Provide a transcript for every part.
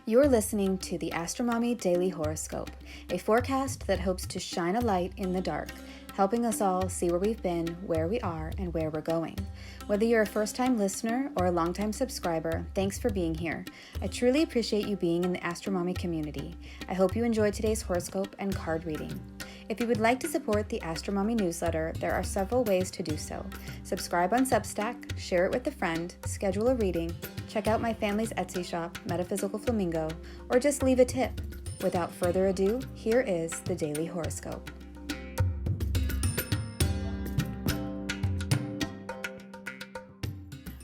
You're listening to the AstroMommy Daily Horoscope, a forecast that hopes to shine a light in the dark, helping us all see where we've been, where we are, and where we're going. Whether you're a first-time listener or a long-time subscriber, thanks for being here. I truly appreciate you being in the AstroMommy community. I hope you enjoyed today's horoscope and card reading. If you would like to support the AstroMommy Newsletter, there are several ways to do so. Subscribe on Substack, share it with a friend, schedule a reading, check out my family's Etsy shop, Metaphysical Flamingo, or just leave a tip. Without further ado, here is the Daily Horoscope.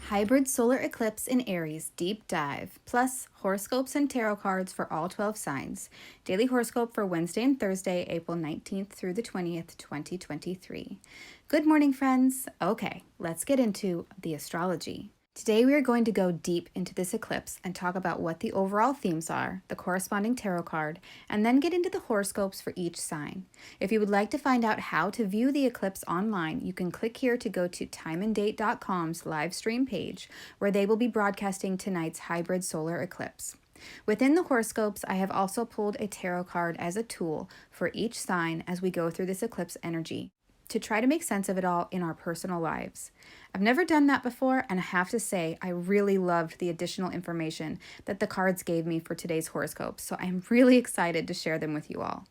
Hybrid solar eclipse in Aries deep dive, plus horoscopes and tarot cards for all 12 signs. Daily horoscope for Wednesday and Thursday, April 19th through the 20th, 2023. Good morning, friends. Okay, let's get into the astrology. Today we are going to go deep into this eclipse and talk about what the overall themes are, the corresponding tarot card, and then get into the horoscopes for each sign. If you would like to find out how to view the eclipse online, you can click here to go to timeanddate.com's live stream page, where they will be broadcasting tonight's hybrid solar eclipse. Within the horoscopes, I have also pulled a tarot card as a tool for each sign as we go through this eclipse energy, to try to make sense of it all in our personal lives. I've never done that before, and I have to say I really loved the additional information that the cards gave me for today's horoscope, so I'm really excited to share them with you all.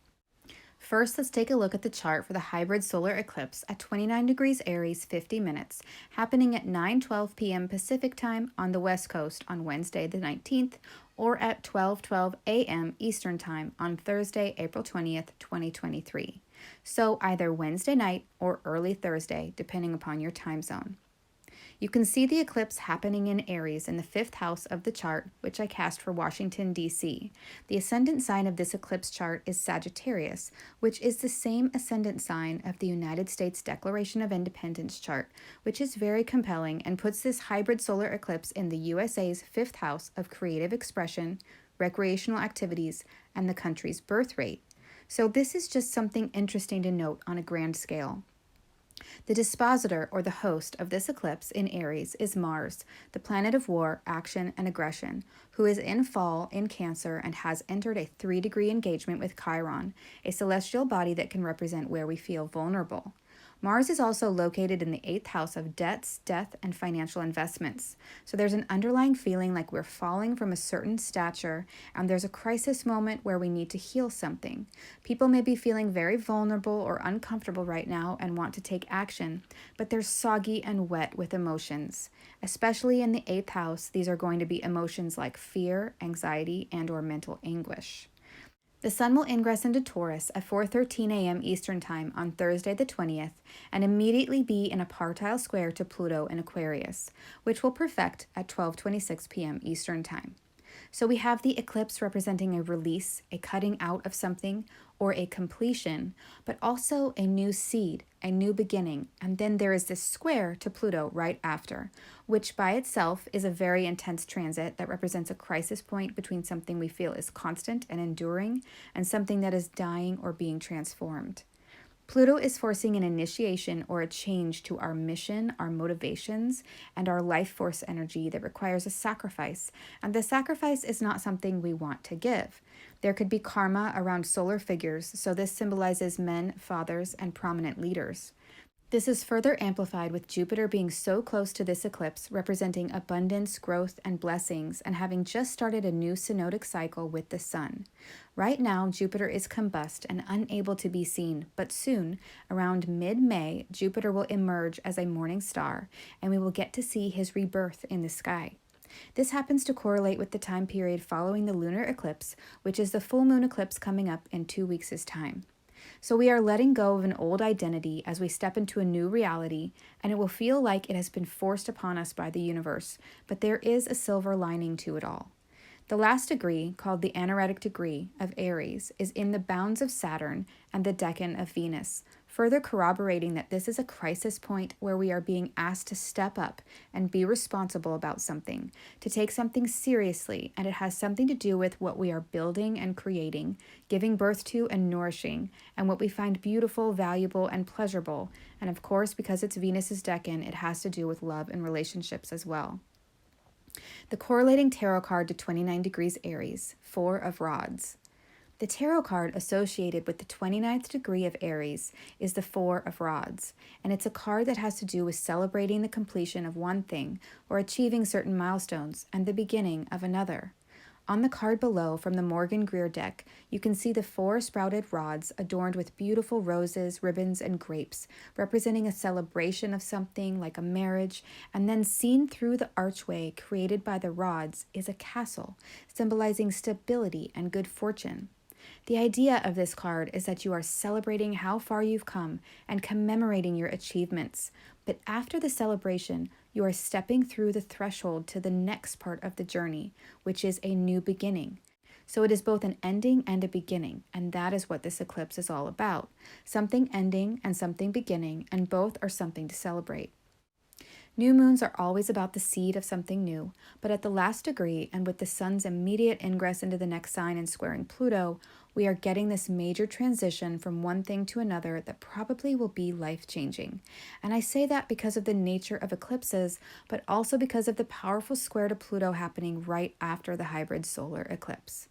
First, let's take a look at the chart for the hybrid solar eclipse at 29 degrees Aries, 50 minutes, happening at 9:12 p.m. Pacific time on the West Coast on Wednesday the 19th, or at 12:12 a.m. Eastern time on Thursday, April 20th, 2023. So either Wednesday night or early Thursday, depending upon your time zone. You can see the eclipse happening in Aries in the 5th house of the chart, which I cast for Washington, D.C. The ascendant sign of this eclipse chart is Sagittarius, which is the same ascendant sign of the United States Declaration of Independence chart, which is very compelling and puts this hybrid solar eclipse in the USA's 5th house of creative expression, recreational activities, and the country's birth rate. So this is just something interesting to note on a grand scale. The dispositor, or the host, of this eclipse in Aries is Mars, the planet of war, action, and aggression, who is in fall in Cancer and has entered a 3-degree engagement with Chiron, a celestial body that can represent where we feel vulnerable. Mars is also located in the 8th house of debts, death, and financial investments. So there's an underlying feeling like we're falling from a certain stature, and there's a crisis moment where we need to heal something. People may be feeling very vulnerable or uncomfortable right now and want to take action, but they're soggy and wet with emotions. Especially in the 8th house, these are going to be emotions like fear, anxiety, and/or mental anguish. The sun will ingress into Taurus at 4:13 a.m. Eastern Time on Thursday the 20th and immediately be in a partile square to Pluto in Aquarius, which will perfect at 12:26 p.m. Eastern Time. So we have the eclipse representing a release, a cutting out of something, or a completion, but also a new seed, a new beginning, and then there is this square to Pluto right after, which by itself is a very intense transit that represents a crisis point between something we feel is constant and enduring and something that is dying or being transformed. Pluto is forcing an initiation or a change to our mission, our motivations, and our life force energy that requires a sacrifice, and the sacrifice is not something we want to give. There could be karma around solar figures, so this symbolizes men, fathers, and prominent leaders. This is further amplified with Jupiter being so close to this eclipse, representing abundance, growth, and blessings, and having just started a new synodic cycle with the sun. Right now, Jupiter is combust and unable to be seen, but soon, around mid-May, Jupiter will emerge as a morning star, and we will get to see his rebirth in the sky. This happens to correlate with the time period following the lunar eclipse, which is the full moon eclipse coming up in 2 weeks' time. So we are letting go of an old identity as we step into a new reality, and it will feel like it has been forced upon us by the universe, but there is a silver lining to it all. The last degree, called the anaretic degree of Aries, is in the bounds of Saturn and the decan of Venus, further corroborating that this is a crisis point where we are being asked to step up and be responsible about something, to take something seriously, and it has something to do with what we are building and creating, giving birth to and nourishing, and what we find beautiful, valuable, and pleasurable, and of course, because it's Venus's decan, it has to do with love and relationships as well. The correlating tarot card to 29 degrees Aries, Four of Rods. The tarot card associated with the 29th degree of Aries is the Four of Rods, and it's a card that has to do with celebrating the completion of one thing or achieving certain milestones and the beginning of another. On the card below from the Morgan Greer deck, you can see the four sprouted rods adorned with beautiful roses, ribbons, and grapes, representing a celebration of something like a marriage, and then seen through the archway created by the rods is a castle, symbolizing stability and good fortune. The idea of this card is that you are celebrating how far you've come and commemorating your achievements. But after the celebration, you are stepping through the threshold to the next part of the journey, which is a new beginning. So it is both an ending and a beginning, and that is what this eclipse is all about. Something ending and something beginning, and both are something to celebrate. New moons are always about the seed of something new, but at the last degree, and with the sun's immediate ingress into the next sign and squaring Pluto, we are getting this major transition from one thing to another that probably will be life-changing. And I say that because of the nature of eclipses, but also because of the powerful square to Pluto happening right after the hybrid solar eclipse.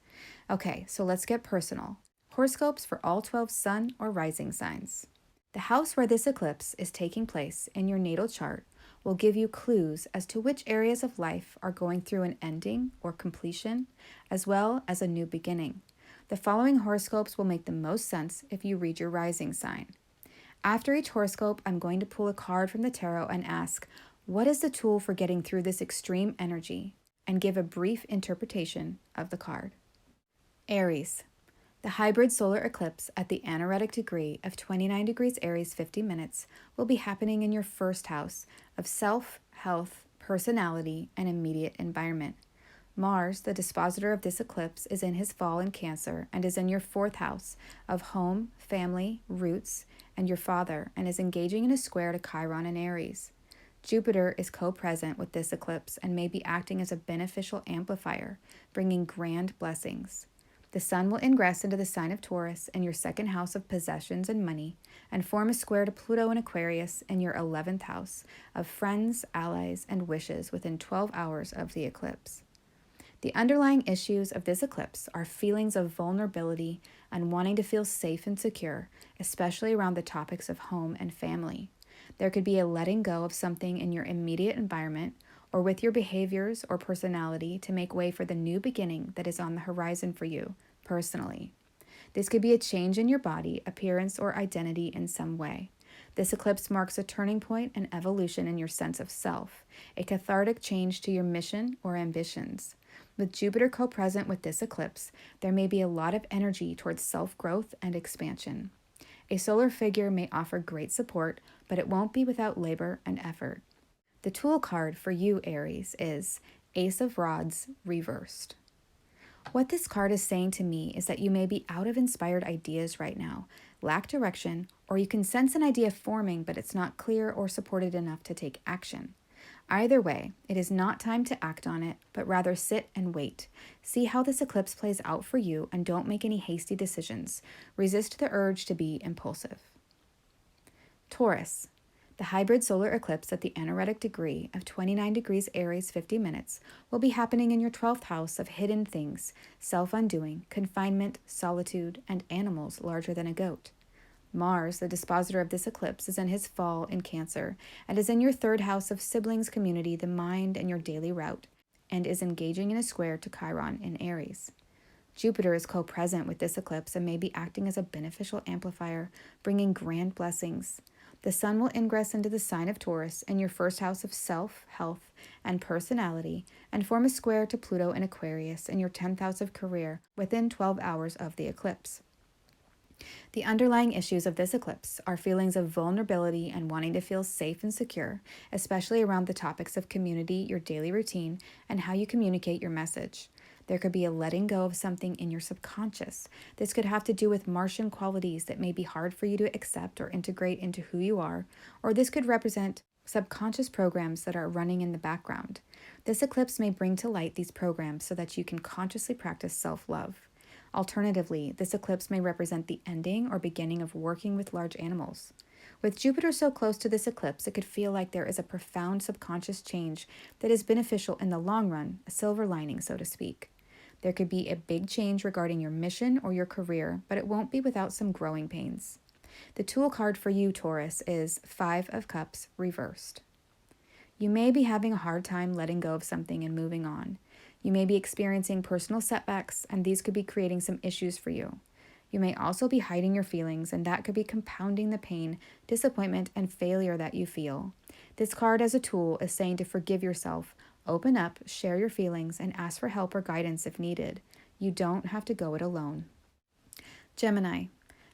Okay, so let's get personal. Horoscopes for all 12 sun or rising signs. The house where this eclipse is taking place in your natal chart will give you clues as to which areas of life are going through an ending or completion, as well as a new beginning. The following horoscopes will make the most sense if you read your rising sign. After each horoscope, I'm going to pull a card from the tarot and ask, what is the tool for getting through this extreme energy? And give a brief interpretation of the card. Aries. The hybrid solar eclipse at the anaretic degree of 29 degrees Aries 50 minutes will be happening in your first house of self, health, personality, and immediate environment. Mars, the dispositor of this eclipse, is in his fall in Cancer and is in your fourth house of home, family, roots, and your father, and is engaging in a square to Chiron in Aries. Jupiter is co-present with this eclipse and may be acting as a beneficial amplifier, bringing grand blessings. The sun will ingress into the sign of Taurus in your second house of possessions and money and form a square to Pluto in Aquarius in your 11th house of friends, allies, and wishes within 12 hours of the eclipse. The underlying issues of this eclipse are feelings of vulnerability and wanting to feel safe and secure, especially around the topics of home and family. There could be a letting go of something in your immediate environment or with your behaviors or personality to make way for the new beginning that is on the horizon for you, personally. This could be a change in your body, appearance, or identity in some way. This eclipse marks a turning point and evolution in your sense of self, a cathartic change to your mission or ambitions. With Jupiter co-present with this eclipse, there may be a lot of energy towards self-growth and expansion. A solar figure may offer great support, but it won't be without labor and effort. The tool card for you, Aries, is Ace of Rods reversed. What this card is saying to me is that you may be out of inspired ideas right now, lack direction, or you can sense an idea forming, but it's not clear or supported enough to take action. Either way, it is not time to act on it, but rather sit and wait. See how this eclipse plays out for you and don't make any hasty decisions. Resist the urge to be impulsive. Taurus. The hybrid solar eclipse at the anaretic degree of 29 degrees Aries 50 minutes will be happening in your 12th house of hidden things, self-undoing, confinement, solitude, and animals larger than a goat. Mars, the dispositor of this eclipse, is in his fall in Cancer and is in your third house of siblings, community, the mind, and your daily route, and is engaging in a square to Chiron in Aries. Jupiter is co-present with this eclipse and may be acting as a beneficial amplifier, bringing grand blessings. The sun will ingress into the sign of Taurus in your first house of self, health, and personality, and form a square to Pluto in Aquarius in your 10th house of career within 12 hours of the eclipse. The underlying issues of this eclipse are feelings of vulnerability and wanting to feel safe and secure, especially around the topics of community, your daily routine, and how you communicate your message. There could be a letting go of something in your subconscious. This could have to do with Martian qualities that may be hard for you to accept or integrate into who you are, or this could represent subconscious programs that are running in the background. This eclipse may bring to light these programs so that you can consciously practice self-love. Alternatively, this eclipse may represent the ending or beginning of working with large animals. With Jupiter so close to this eclipse, it could feel like there is a profound subconscious change that is beneficial in the long run, a silver lining, so to speak. There could be a big change regarding your mission or your career, but it won't be without some growing pains. The tool card for you, Taurus, is Five of Cups reversed. You may be having a hard time letting go of something and moving on. You may be experiencing personal setbacks, and these could be creating some issues for you. You may also be hiding your feelings, and that could be compounding the pain, disappointment, and failure that you feel. This card as a tool is saying to forgive yourself, open up, share your feelings, and ask for help or guidance if needed. You don't have to go it alone. Gemini.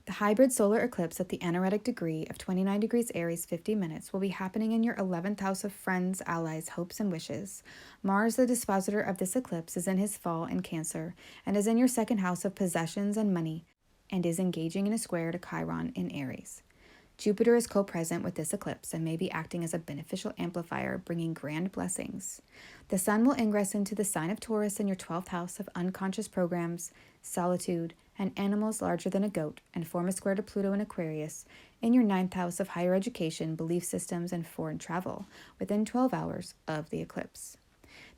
The hybrid solar eclipse at the anaretic degree of 29 degrees Aries 50 minutes will be happening in your 11th house of friends, allies, hopes, and wishes. Mars, the dispositor of this eclipse, is in his fall in Cancer and is in your second house of possessions and money and is engaging in a square to Chiron in Aries. Jupiter is co-present with this eclipse and may be acting as a beneficial amplifier, bringing grand blessings. The Sun will ingress into the sign of Taurus in your 12th house of unconscious programs, solitude, and animals larger than a goat, and form a square to Pluto in Aquarius in your 9th house of higher education, belief systems, and foreign travel within 12 hours of the eclipse.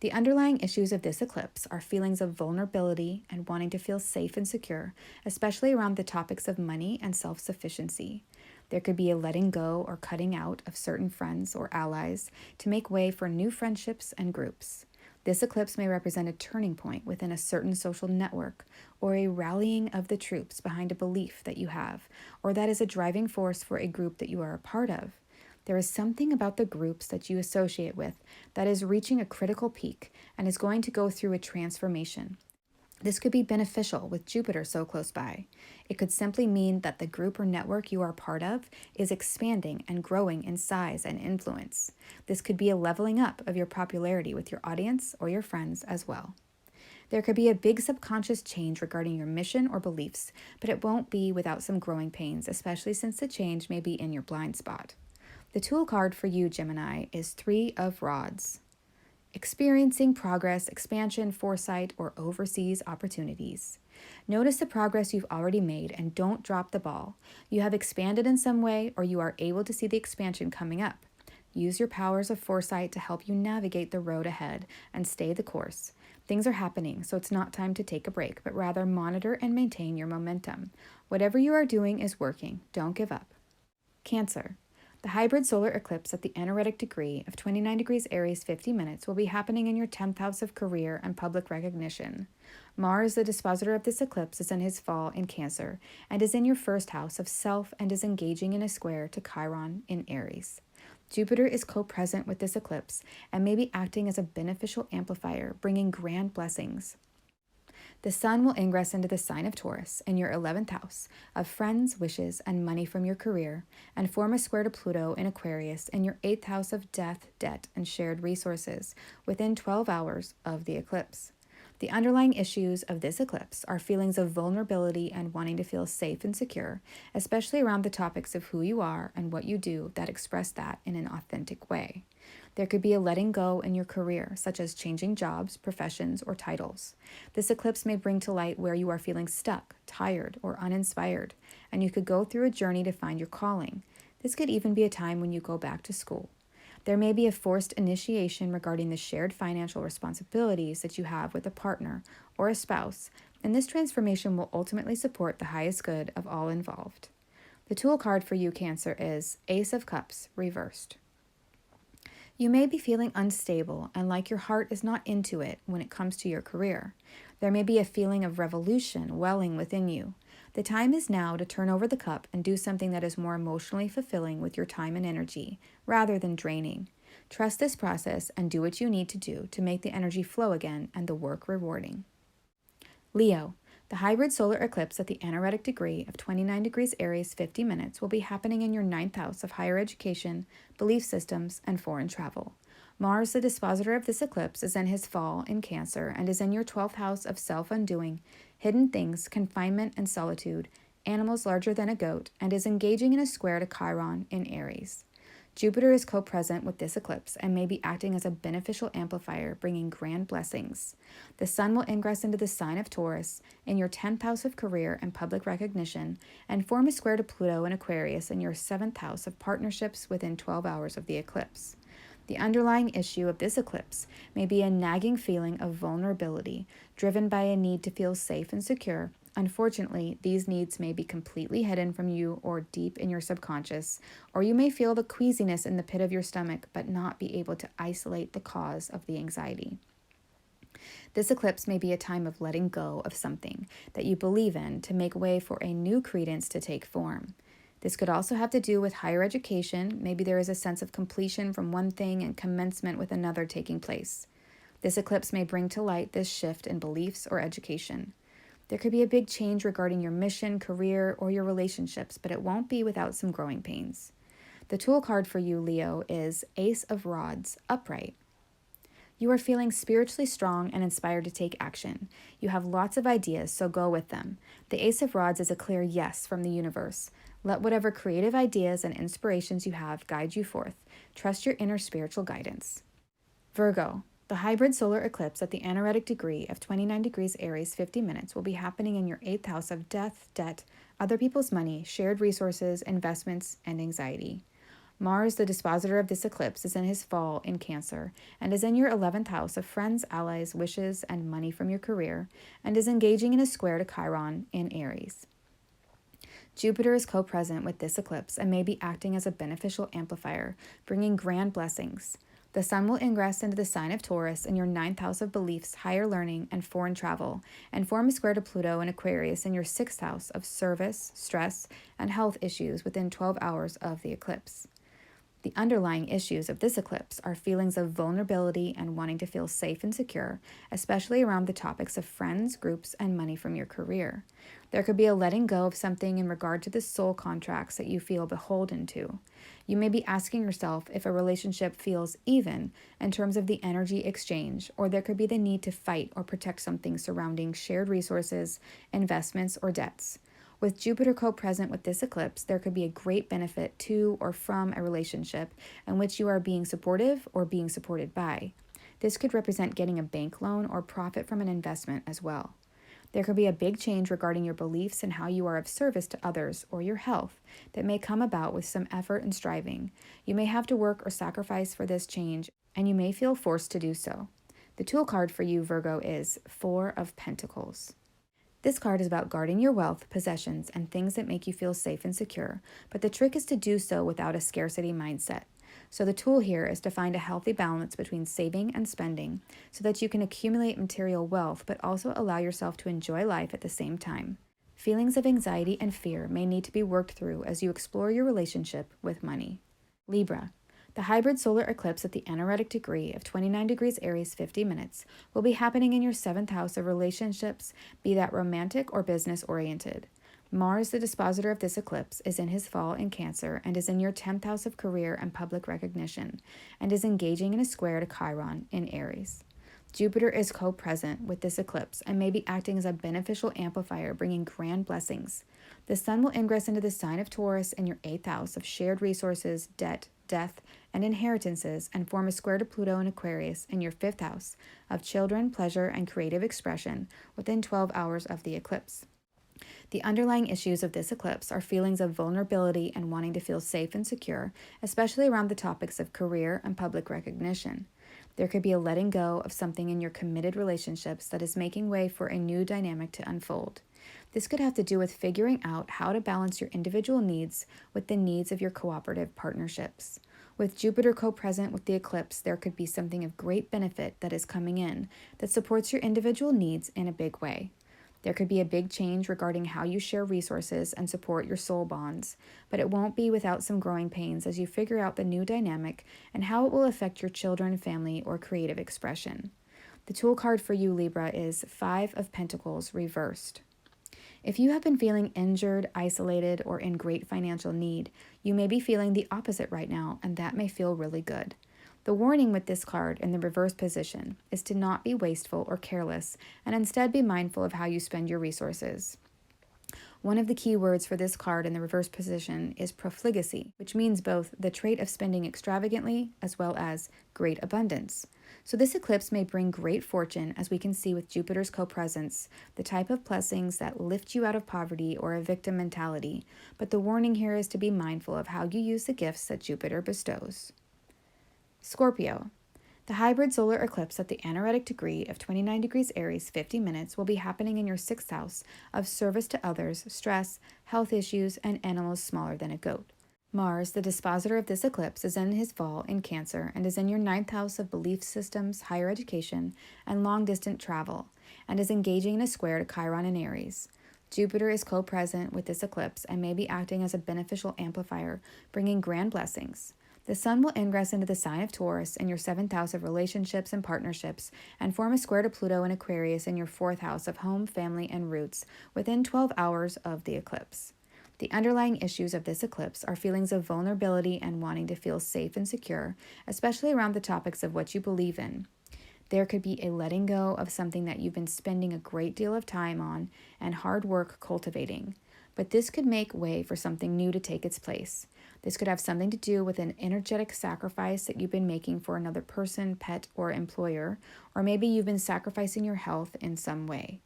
The underlying issues of this eclipse are feelings of vulnerability and wanting to feel safe and secure, especially around the topics of money and self-sufficiency. There could be a letting go or cutting out of certain friends or allies to make way for new friendships and groups. This eclipse may represent a turning point within a certain social network or a rallying of the troops behind a belief that you have, or that is a driving force for a group that you are a part of. There is something about the groups that you associate with that is reaching a critical peak and is going to go through a transformation. This could be beneficial with Jupiter so close by. It could simply mean that the group or network you are part of is expanding and growing in size and influence. This could be a leveling up of your popularity with your audience or your friends as well. There could be a big subconscious change regarding your mission or beliefs, but it won't be without some growing pains, especially since the change may be in your blind spot. The tool card for you, Gemini, is Three of Rods. Experiencing progress, expansion, foresight, or overseas opportunities. Notice the progress you've already made and don't drop the ball. You have expanded in some way, or you are able to see the expansion coming up. Use your powers of foresight to help you navigate the road ahead and stay the course. Things are happening, so it's not time to take a break, but rather monitor and maintain your momentum. Whatever you are doing is working. Don't give up. Cancer. The hybrid solar eclipse at the anaretic degree of 29 degrees Aries 50 minutes will be happening in your 10th house of career and public recognition. Mars, the dispositor of this eclipse, is in his fall in Cancer and is in your first house of self and is engaging in a square to Chiron in Aries. Jupiter is co-present with this eclipse and may be acting as a beneficial amplifier, bringing grand blessings. The Sun will ingress into the sign of Taurus in your 11th house of friends, wishes, and money from your career, and form a square to Pluto in Aquarius in your 8th house of death, debt, and shared resources within 12 hours of the eclipse. The underlying issues of this eclipse are feelings of vulnerability and wanting to feel safe and secure, especially around the topics of who you are and what you do that express that in an authentic way. There could be a letting go in your career, such as changing jobs, professions, or titles. This eclipse may bring to light where you are feeling stuck, tired, or uninspired, and you could go through a journey to find your calling. This could even be a time when you go back to school. There may be a forced initiation regarding the shared financial responsibilities that you have with a partner or a spouse, and this transformation will ultimately support the highest good of all involved. The tool card for you, Cancer, is Ace of Cups reversed. You may be feeling unstable and like your heart is not into it when it comes to your career. There may be a feeling of revolution welling within you. The time is now to turn over the cup and do something that is more emotionally fulfilling with your time and energy, rather than draining. Trust this process and do what you need to do to make the energy flow again and the work rewarding. Leo. The hybrid solar eclipse at the anaretic degree of 29 degrees Aries 50 minutes will be happening in your 9th house of higher education, belief systems, and foreign travel. Mars, the dispositor of this eclipse, is in his fall in Cancer and is in your 12th house of self-undoing, hidden things, confinement, and solitude, animals larger than a goat, and is engaging in a square to Chiron in Aries. Jupiter is co-present with this eclipse and may be acting as a beneficial amplifier, bringing grand blessings. The Sun will ingress into the sign of Taurus in your 10th house of career and public recognition and form a square to Pluto in Aquarius in your 7th house of partnerships within 12 hours of the eclipse. The underlying issue of this eclipse may be a nagging feeling of vulnerability, driven by a need to feel safe and secure. Unfortunately, these needs may be completely hidden from you or deep in your subconscious, or you may feel the queasiness in the pit of your stomach but not be able to isolate the cause of the anxiety. This eclipse may be a time of letting go of something that you believe in to make way for a new credence to take form. This could also have to do with higher education. Maybe there is a sense of completion from one thing and commencement with another taking place. This eclipse may bring to light this shift in beliefs or education. There could be a big change regarding your mission, career, or your relationships, but it won't be without some growing pains. The tool card for you, Leo, is Ace of Rods, upright. You are feeling spiritually strong and inspired to take action. You have lots of ideas, so go with them. The Ace of Rods is a clear yes from the universe. Let whatever creative ideas and inspirations you have guide you forth. Trust your inner spiritual guidance. Virgo, the hybrid solar eclipse at the anaretic degree of 29 degrees Aries 50 minutes will be happening in your 8th house of death, debt, other people's money, shared resources, investments, and anxiety. Mars, the dispositor of this eclipse, is in his fall in Cancer and is in your 11th house of friends, allies, wishes, and money from your career, and is engaging in a square to Chiron in Aries. Jupiter is co-present with this eclipse and may be acting as a beneficial amplifier, bringing grand blessings. The Sun will ingress into the sign of Taurus in your 9th house of beliefs, higher learning, and foreign travel, and form a square to Pluto in Aquarius in your 6th house of service, stress, and health issues within 12 hours of the eclipse. The underlying issues of this eclipse are feelings of vulnerability and wanting to feel safe and secure, especially around the topics of friends, groups, and money from your career. There could be a letting go of something in regard to the soul contracts that you feel beholden to. You may be asking yourself if a relationship feels even in terms of the energy exchange, or there could be the need to fight or protect something surrounding shared resources, investments, or debts. With Jupiter co-present with this eclipse, there could be a great benefit to or from a relationship in which you are being supportive or being supported by. This could represent getting a bank loan or profit from an investment as well. There could be a big change regarding your beliefs and how you are of service to others or your health that may come about with some effort and striving. You may have to work or sacrifice for this change, and you may feel forced to do so. The tool card for you, Virgo, is Four of Pentacles. This card is about guarding your wealth, possessions, and things that make you feel safe and secure, but the trick is to do so without a scarcity mindset. So the tool here is to find a healthy balance between saving and spending so that you can accumulate material wealth but also allow yourself to enjoy life at the same time. Feelings of anxiety and fear may need to be worked through as you explore your relationship with money. Libra. The hybrid solar eclipse at the anaretic degree of 29 degrees Aries 50 minutes will be happening in your 7th house of relationships, be that romantic or business-oriented. Mars, the dispositor of this eclipse, is in his fall in Cancer and is in your 10th house of career and public recognition, and is engaging in a square to Chiron in Aries. Jupiter is co-present with this eclipse and may be acting as a beneficial amplifier, bringing grand blessings. The Sun will ingress into the sign of Taurus in your 8th house of shared resources, debt, death, and inheritances, and form a square to Pluto in Aquarius in your 5th house of children, pleasure, and creative expression within 12 hours of the eclipse. The underlying issues of this eclipse are feelings of vulnerability and wanting to feel safe and secure, especially around the topics of career and public recognition. There could be a letting go of something in your committed relationships that is making way for a new dynamic to unfold. This could have to do with figuring out how to balance your individual needs with the needs of your cooperative partnerships. With Jupiter co-present with the eclipse, there could be something of great benefit that is coming in that supports your individual needs in a big way. There could be a big change regarding how you share resources and support your soul bonds, but it won't be without some growing pains as you figure out the new dynamic and how it will affect your children, family, or creative expression. The tool card for you, Libra, is Five of Pentacles reversed. If you have been feeling injured, isolated, or in great financial need, you may be feeling the opposite right now, and that may feel really good. The warning with this card in the reverse position is to not be wasteful or careless, and instead be mindful of how you spend your resources. One of the key words for this card in the reverse position is profligacy, which means both the trait of spending extravagantly as well as great abundance. So this eclipse may bring great fortune, as we can see with Jupiter's co-presence, the type of blessings that lift you out of poverty or a victim mentality. But the warning here is to be mindful of how you use the gifts that Jupiter bestows. Scorpio. The hybrid solar eclipse at the anaretic degree of 29 degrees Aries, 50 minutes, will be happening in your 6th house of service to others, stress, health issues, and animals smaller than a goat. Mars, the dispositor of this eclipse, is in his fall in Cancer and is in your 9th house of belief systems, higher education, and long-distance travel, and is engaging in a square to Chiron in Aries. Jupiter is co-present with this eclipse and may be acting as a beneficial amplifier, bringing grand blessings. The Sun will ingress into the sign of Taurus in your 7th house of relationships and partnerships and form a square to Pluto in Aquarius in your 4th house of home, family, and roots within 12 hours of the eclipse. The underlying issues of this eclipse are feelings of vulnerability and wanting to feel safe and secure, especially around the topics of what you believe in. There could be a letting go of something that you've been spending a great deal of time on and hard work cultivating. But this could make way for something new to take its place. This could have something to do with an energetic sacrifice that you've been making for another person, pet, or employer, or maybe you've been sacrificing your health in some way.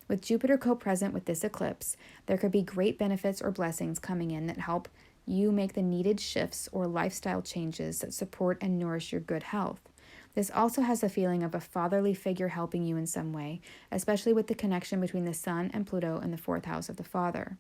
With Jupiter co-present with this eclipse, there could be great benefits or blessings coming in that help you make the needed shifts or lifestyle changes that support and nourish your good health. This also has a feeling of a fatherly figure helping you in some way, especially with the connection between the Sun and Pluto in the 4th house of the father.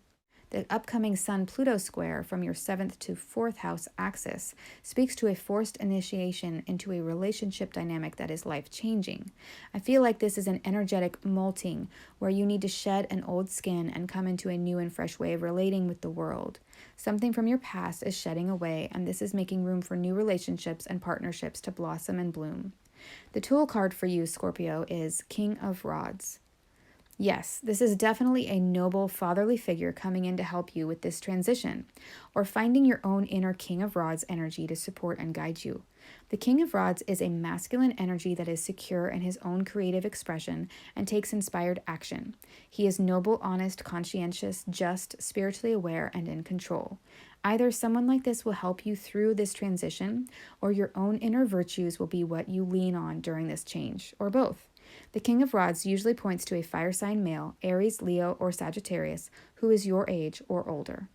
The upcoming Sun-Pluto square from your 7th to 4th house axis speaks to a forced initiation into a relationship dynamic that is life-changing. I feel like this is an energetic molting where you need to shed an old skin and come into a new and fresh way of relating with the world. Something from your past is shedding away, and this is making room for new relationships and partnerships to blossom and bloom. The tool card for you, Scorpio, is King of Rods. Yes, this is definitely a noble fatherly figure coming in to help you with this transition, or finding your own inner King of Rods energy to support and guide you. The King of Rods is a masculine energy that is secure in his own creative expression and takes inspired action. He is noble, honest, conscientious, just, spiritually aware, and in control. Either someone like this will help you through this transition, or your own inner virtues will be what you lean on during this change, or both. The King of Rods usually points to a fire sign male, Aries, Leo, or Sagittarius, who is your age or older.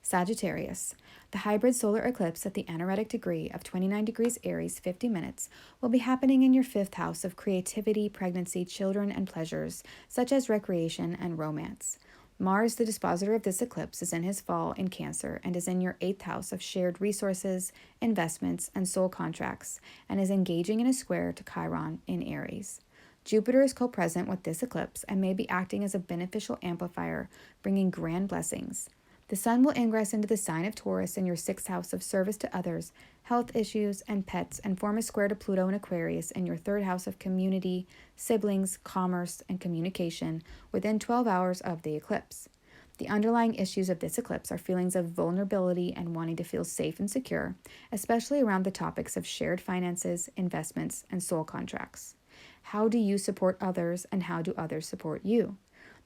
Sagittarius. The hybrid solar eclipse at the anaretic degree of 29 degrees Aries, 50 minutes, will be happening in your 5th house of creativity, pregnancy, children, and pleasures, such as recreation and romance. Mars, the dispositor of this eclipse, is in his fall in Cancer and is in your 8th house of shared resources, investments, and soul contracts, and is engaging in a square to Chiron in Aries. Jupiter is co-present with this eclipse and may be acting as a beneficial amplifier, bringing grand blessings. The Sun will ingress into the sign of Taurus in your 6th house of service to others, health issues, and pets, and form a square to Pluto in Aquarius in your 3rd house of community, siblings, commerce, and communication within 12 hours of the eclipse. The underlying issues of this eclipse are feelings of vulnerability and wanting to feel safe and secure, especially around the topics of shared finances, investments, and soul contracts. How do you support others, and how do others support you?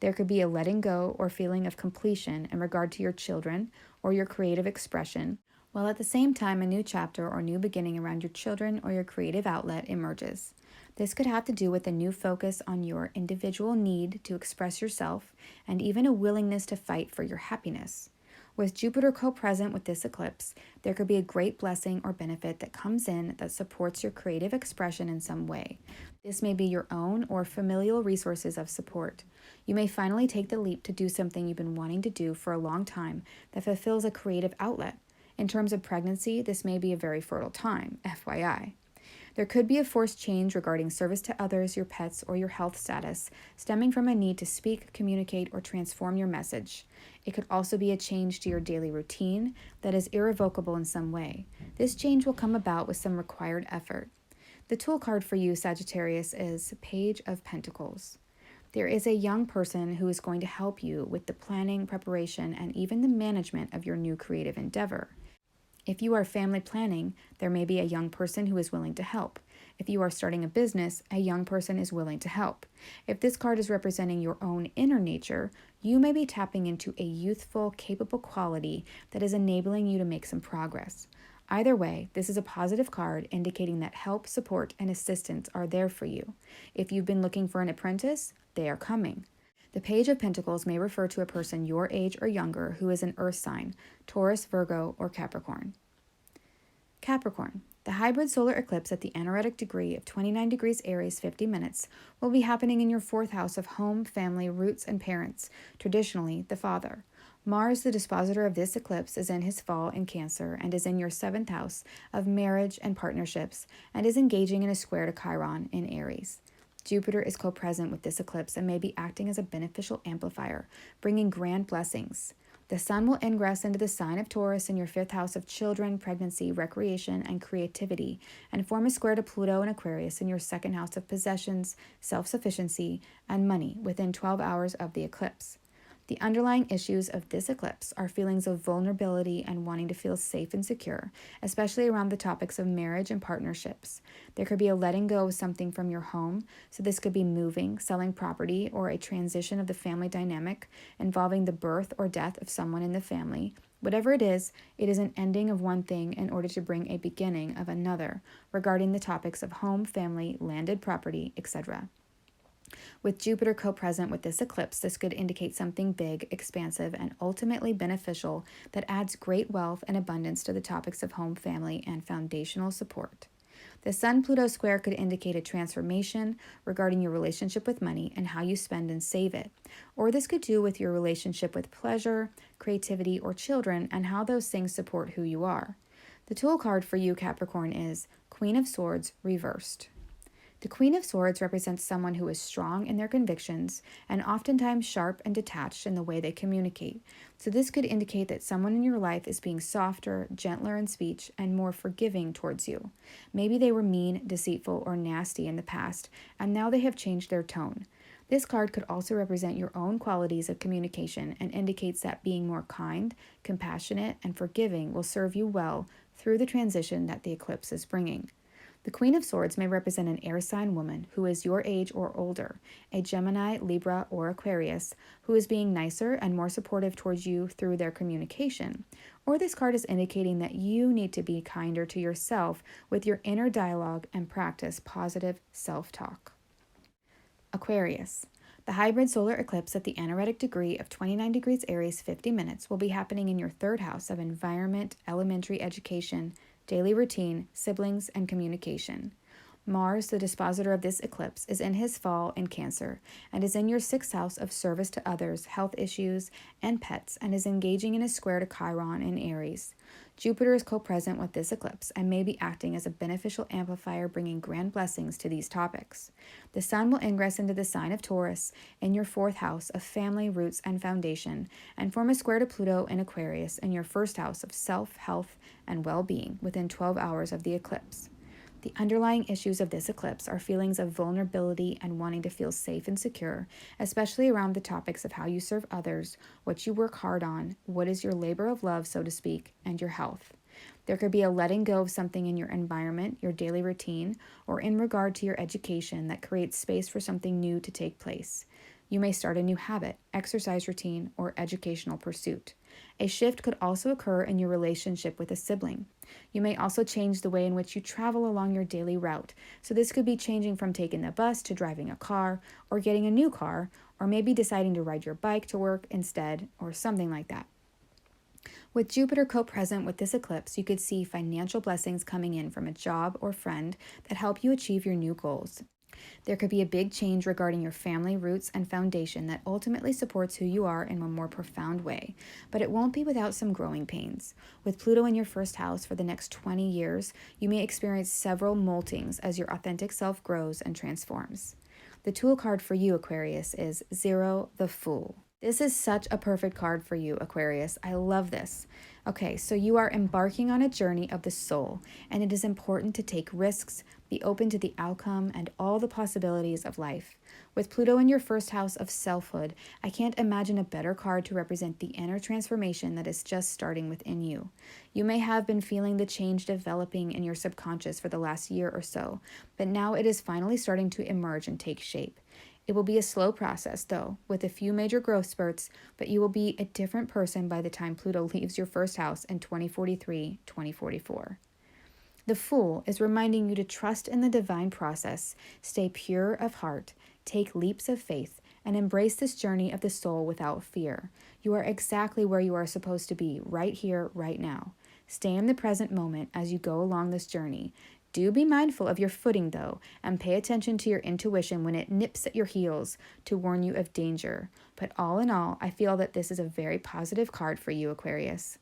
There could be a letting go or feeling of completion in regard to your children or your creative expression, while at the same time a new chapter or new beginning around your children or your creative outlet emerges. This could have to do with a new focus on your individual need to express yourself and even a willingness to fight for your happiness. With Jupiter co-present with this eclipse, there could be a great blessing or benefit that comes in that supports your creative expression in some way. This may be your own or familial resources of support. You may finally take the leap to do something you've been wanting to do for a long time that fulfills a creative outlet. In terms of pregnancy, this may be a very fertile time, FYI. There could be a forced change regarding service to others, your pets, or your health status, stemming from a need to speak, communicate, or transform your message. It could also be a change to your daily routine that is irrevocable in some way. This change will come about with some required effort. The tool card for you, Sagittarius, is Page of Pentacles. There is a young person who is going to help you with the planning, preparation, and even the management of your new creative endeavor. If you are family planning, there may be a young person who is willing to help. If you are starting a business, a young person is willing to help. If this card is representing your own inner nature, you may be tapping into a youthful, capable quality that is enabling you to make some progress. Either way, this is a positive card indicating that help, support, and assistance are there for you. If you've been looking for an apprentice, they are coming. The Page of Pentacles may refer to a person your age or younger who is an earth sign, Taurus, Virgo, or Capricorn. Capricorn. The hybrid solar eclipse at the anaretic degree of 29 degrees Aries 50 minutes will be happening in your fourth house of home, family, roots, and parents, traditionally the father. Mars, the dispositor of this eclipse, is in his fall in Cancer and is in your seventh house of marriage and partnerships and is engaging in a square to Chiron in Aries. Jupiter is co-present with this eclipse and may be acting as a beneficial amplifier, bringing grand blessings. The sun will ingress into the sign of Taurus in your fifth house of children, pregnancy, recreation, and creativity, and form a square to Pluto and Aquarius in your second house of possessions, self-sufficiency, and money within 12 hours of the eclipse. The underlying issues of this eclipse are feelings of vulnerability and wanting to feel safe and secure, especially around the topics of marriage and partnerships. There could be a letting go of something from your home, so this could be moving, selling property, or a transition of the family dynamic involving the birth or death of someone in the family. Whatever it is an ending of one thing in order to bring a beginning of another regarding the topics of home, family, landed property, etc. With Jupiter co-present with this eclipse, this could indicate something big, expansive, and ultimately beneficial that adds great wealth and abundance to the topics of home, family, and foundational support. The Sun-Pluto square could indicate a transformation regarding your relationship with money and how you spend and save it. Or this could do with your relationship with pleasure, creativity, or children and how those things support who you are. The tool card for you, Capricorn, is Queen of Swords reversed. The Queen of Swords represents someone who is strong in their convictions and oftentimes sharp and detached in the way they communicate. So this could indicate that someone in your life is being softer, gentler in speech, and more forgiving towards you. Maybe they were mean, deceitful, or nasty in the past, and now they have changed their tone. This card could also represent your own qualities of communication and indicates that being more kind, compassionate, and forgiving will serve you well through the transition that the eclipse is bringing. The Queen of Swords may represent an air sign woman who is your age or older, a Gemini, Libra, or Aquarius, who is being nicer and more supportive towards you through their communication. Or this card is indicating that you need to be kinder to yourself with your inner dialogue and practice positive self-talk. Aquarius. The hybrid solar eclipse at the anaretic degree of 29 degrees Aries 50 minutes will be happening in your third house of environment, elementary education, daily routine, siblings, and communication. Mars, the dispositor of this eclipse, is in his fall in Cancer and is in your sixth house of service to others, health issues, and pets, and is engaging in a square to Chiron in Aries. Jupiter is co-present with this eclipse and may be acting as a beneficial amplifier, bringing grand blessings to these topics. The sun will ingress into the sign of Taurus in your fourth house of family, roots, and foundation, and form a square to Pluto in Aquarius in your first house of self, health, and well-being within 12 hours of the eclipse. The underlying issues of this eclipse are feelings of vulnerability and wanting to feel safe and secure, especially around the topics of how you serve others, what you work hard on, what is your labor of love, so to speak, and your health. There could be a letting go of something in your environment, your daily routine, or in regard to your education that creates space for something new to take place. You may start a new habit, exercise routine, or educational pursuit. A shift could also occur in your relationship with a sibling. You may also change the way in which you travel along your daily route. So this could be changing from taking the bus to driving a car, or getting a new car, or maybe deciding to ride your bike to work instead, or something like that. With Jupiter co-present with this eclipse, you could see financial blessings coming in from a job or friend that help you achieve your new goals. There could be a big change regarding your family, roots, and foundation that ultimately supports who you are in a more profound way, but it won't be without some growing pains. With Pluto in your first house for the next 20 years, you may experience several moltings as your authentic self grows and transforms. The tool card for you, Aquarius, is Zero the Fool. This is such a perfect card for you, Aquarius. I love this. Okay, so you are embarking on a journey of the soul, and it is important to take risks, Be open to the outcome and all the possibilities of life. With Pluto in your first house of selfhood, I can't imagine a better card to represent the inner transformation that is just starting within you. You may have been feeling the change developing in your subconscious for the last year or so, but now it is finally starting to emerge and take shape. It will be a slow process, though, with a few major growth spurts, but you will be a different person by the time Pluto leaves your first house in 2043-2044. The Fool is reminding you to trust in the divine process, stay pure of heart, take leaps of faith, and embrace this journey of the soul without fear. You are exactly where you are supposed to be, right here, right now. Stay in the present moment as you go along this journey. Do be mindful of your footing, though, and pay attention to your intuition when it nips at your heels to warn you of danger. But all in all, I feel that this is a very positive card for you, Aquarius.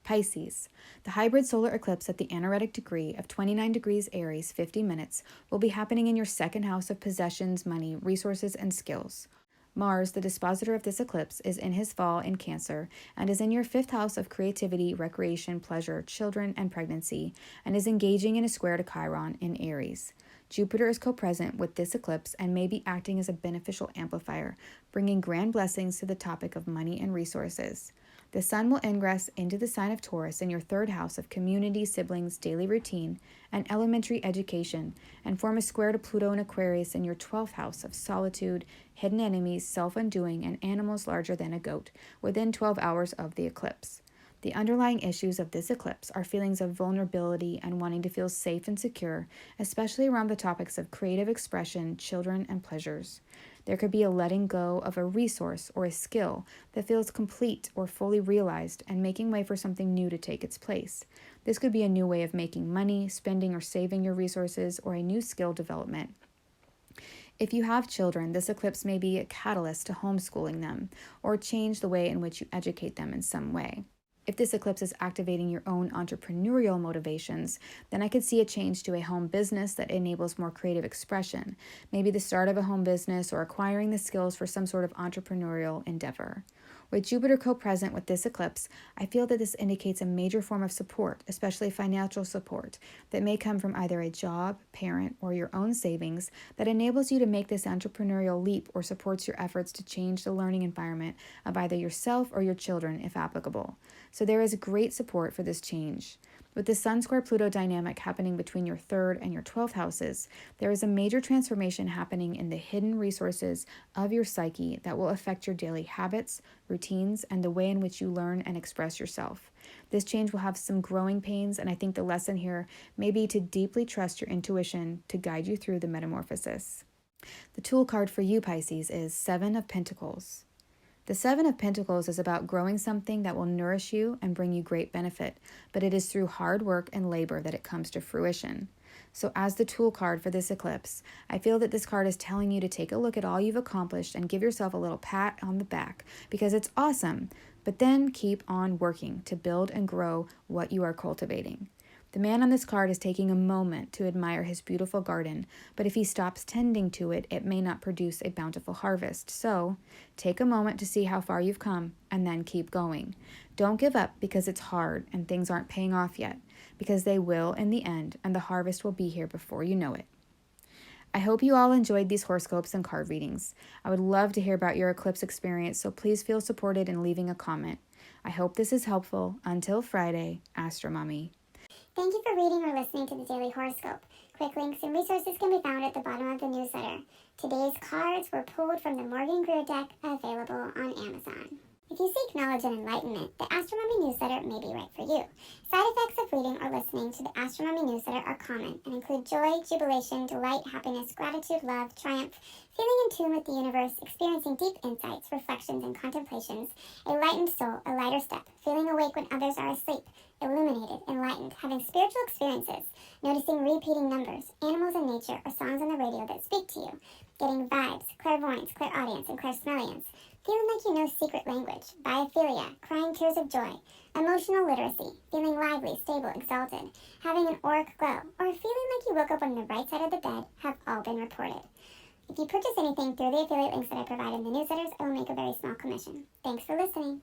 Pisces. The hybrid solar eclipse at the anaretic degree of 29 degrees Aries, 50 minutes, will be happening in your second house of possessions, money, resources, and skills. Mars, the dispositor of this eclipse, is in his fall in Cancer and is in your fifth house of creativity, recreation, pleasure, children, and pregnancy, and is engaging in a square to Chiron in Aries. Jupiter is co-present with this eclipse and may be acting as a beneficial amplifier, bringing grand blessings to the topic of money and resources. The Sun will ingress into the sign of Taurus in your third house of community, siblings, daily routine, and elementary education, and form a square to Pluto in Aquarius in your 12th house of solitude, hidden enemies, self-undoing, and animals larger than a goat, within 12 hours of the eclipse. The underlying issues of this eclipse are feelings of vulnerability and wanting to feel safe and secure, especially around the topics of creative expression, children, and pleasures. There could be a letting go of a resource or a skill that feels complete or fully realized and making way for something new to take its place. This could be a new way of making money, spending or saving your resources, or a new skill development. If you have children, this eclipse may be a catalyst to homeschooling them or change the way in which you educate them in some way. If this eclipse is activating your own entrepreneurial motivations, then I could see a change to a home business that enables more creative expression, maybe the start of a home business or acquiring the skills for some sort of entrepreneurial endeavor. With Jupiter co-present with this eclipse, I feel that this indicates a major form of support, especially financial support, that may come from either a job, parent, or your own savings that enables you to make this entrepreneurial leap or supports your efforts to change the learning environment of either yourself or your children, if applicable. So there is great support for this change. With the Sun square Pluto dynamic happening between your 3rd and your 12th houses, there is a major transformation happening in the hidden resources of your psyche that will affect your daily habits, routines, and the way in which you learn and express yourself. This change will have some growing pains, and I think the lesson here may be to deeply trust your intuition to guide you through the metamorphosis. The tool card for you, Pisces, is 7 of Pentacles. The 7 of Pentacles is about growing something that will nourish you and bring you great benefit, but it is through hard work and labor that it comes to fruition. So as the tool card for this eclipse, I feel that this card is telling you to take a look at all you've accomplished and give yourself a little pat on the back because it's awesome, but then keep on working to build and grow what you are cultivating. The man on this card is taking a moment to admire his beautiful garden, but if he stops tending to it, it may not produce a bountiful harvest. So, take a moment to see how far you've come, and then keep going. Don't give up because it's hard and things aren't paying off yet, because they will in the end, and the harvest will be here before you know it. I hope you all enjoyed these horoscopes and card readings. I would love to hear about your eclipse experience, so please feel supported in leaving a comment. I hope this is helpful. Until Friday, AstroMommy. Thank you for reading or listening to the Daily Horoscope. Quick links and resources can be found at the bottom of the newsletter. Today's cards were pulled from the Morgan Greer deck, available on Amazon. If you seek knowledge and enlightenment, the AstroMommy Newsletter may be right for you. Side effects of reading or listening to the AstroMommy Newsletter are common and include joy, jubilation, delight, happiness, gratitude, love, triumph, feeling in tune with the universe, experiencing deep insights, reflections, and contemplations, a lightened soul, a lighter step, feeling awake when others are asleep, illuminated, enlightened, having spiritual experiences, noticing repeating numbers, animals in nature, or songs on the radio that speak to you, getting vibes, clairvoyance, clairaudience, and clairsmelliance, feeling like you know secret language, biophilia, crying tears of joy, emotional literacy, feeling lively, stable, exalted, having an auric glow, or feeling like you woke up on the right side of the bed have all been reported. If you purchase anything through the affiliate links that I provide in the newsletters, I will make a very small commission. Thanks for listening.